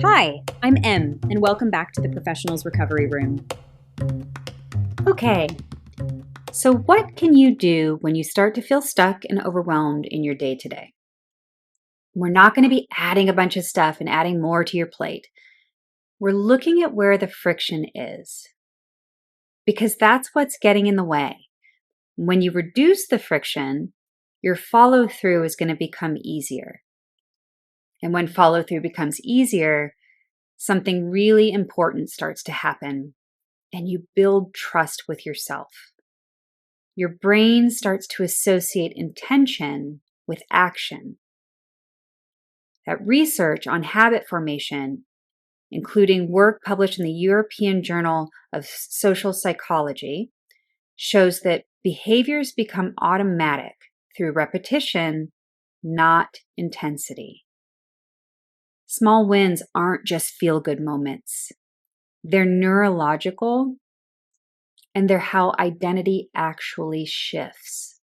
Hi, I'm Em, and welcome back to the Professionals Recovery Room. Okay, so what can you do when you start to feel stuck and overwhelmed in your day-to-day? We're not going to be adding a bunch of stuff and adding more to your plate. We're looking at where the friction is, because that's what's getting in the way. When you reduce the friction, your follow-through is going to become easier. And when follow-through becomes easier, something really important starts to happen, and you build trust with yourself. Your brain starts to associate intention with action. That research on habit formation, including work published in the European Journal of Social Psychology, shows that behaviors become automatic through repetition, not intensity. Small wins aren't just feel-good moments. They're neurological, and they're how identity actually shifts.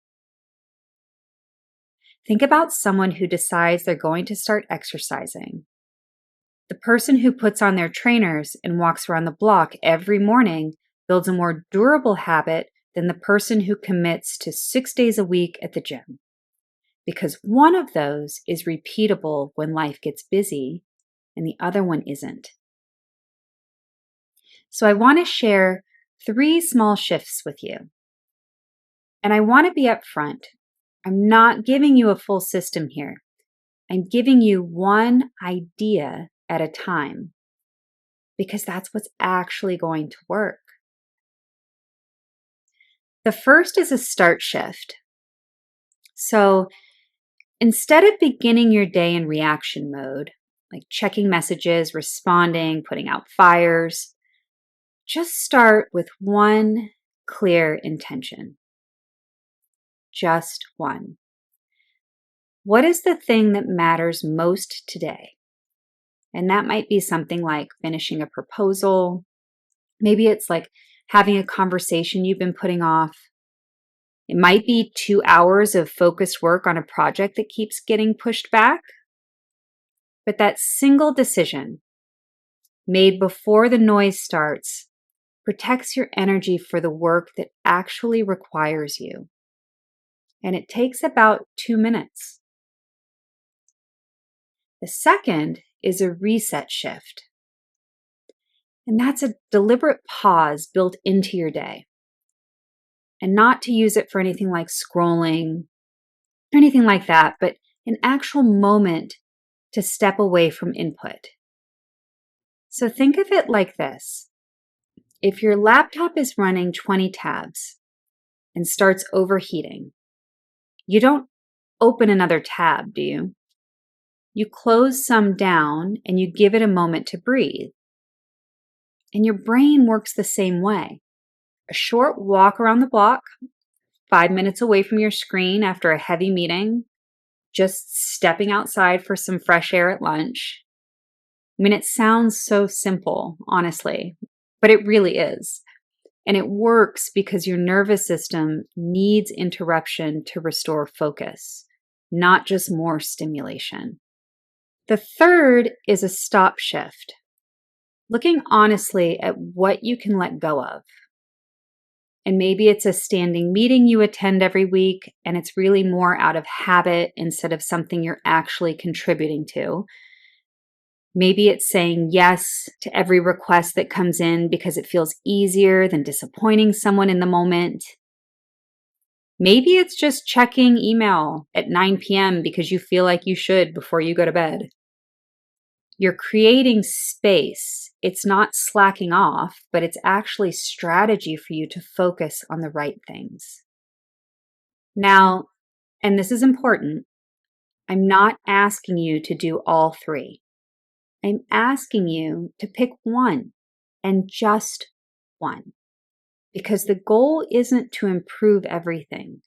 Think about someone who decides they're going to start exercising. The person who puts on their trainers and walks around the block every morning builds a more durable habit than the person who commits to 6 days a week at the gym. Because one of those is repeatable when life gets busy, and the other one isn't. So I want to share 3 small shifts with you. And I want to be upfront. I'm not giving you a full system here. I'm giving you one idea at a time, because that's what's actually going to work. The first is a start shift. So instead of beginning your day in reaction mode, like checking messages, responding, putting out fires, just start with one clear intention. Just one. What is the thing that matters most today? And that might be something like finishing a proposal. Maybe it's like having a conversation you've been putting off. It might be 2 hours of focused work on a project that keeps getting pushed back. But that single decision, made before the noise starts, protects your energy for the work that actually requires you. And it takes about 2 minutes. The second is a reset shift. And that's a deliberate pause built into your day. And not to use it for anything like scrolling or anything like that, but an actual moment to step away from input. So think of it like this. If your laptop is running 20 tabs and starts overheating, you don't open another tab, do you? You close some down and you give it a moment to breathe. And your brain works the same way. A short walk around the block, 5 minutes away from your screen after a heavy meeting, just stepping outside for some fresh air at lunch. I mean, it sounds so simple, honestly, but it really is. And it works because your nervous system needs interruption to restore focus, not just more stimulation. The third is a stop shift, looking honestly at what you can let go of. And maybe it's a standing meeting you attend every week, and it's really more out of habit instead of something you're actually contributing to. Maybe it's saying yes to every request that comes in because it feels easier than disappointing someone in the moment. Maybe it's just checking email at 9 p.m. because you feel like you should before you go to bed. You're creating space. It's not slacking off, but it's actually strategy for you to focus on the right things. Now, and this is important, I'm not asking you to do all 3. I'm asking you to pick one, and just one. Because the goal isn't to improve everything.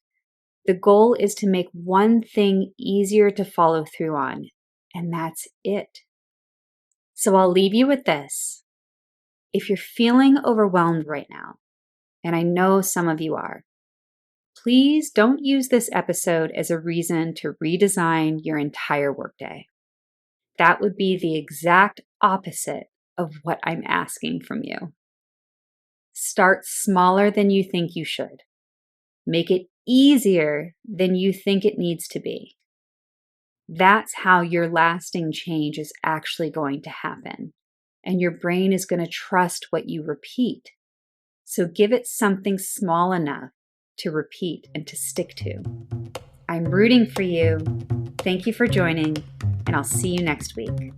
The goal is to make one thing easier to follow through on, and that's it. So I'll leave you with this. If you're feeling overwhelmed right now, and I know some of you are, please don't use this episode as a reason to redesign your entire workday. That would be the exact opposite of what I'm asking from you. Start smaller than you think you should. Make it easier than you think it needs to be. That's how your lasting change is actually going to happen. And your brain is going to trust what you repeat. So give it something small enough to repeat and to stick to. I'm rooting for you. Thank you for joining, and I'll see you next week.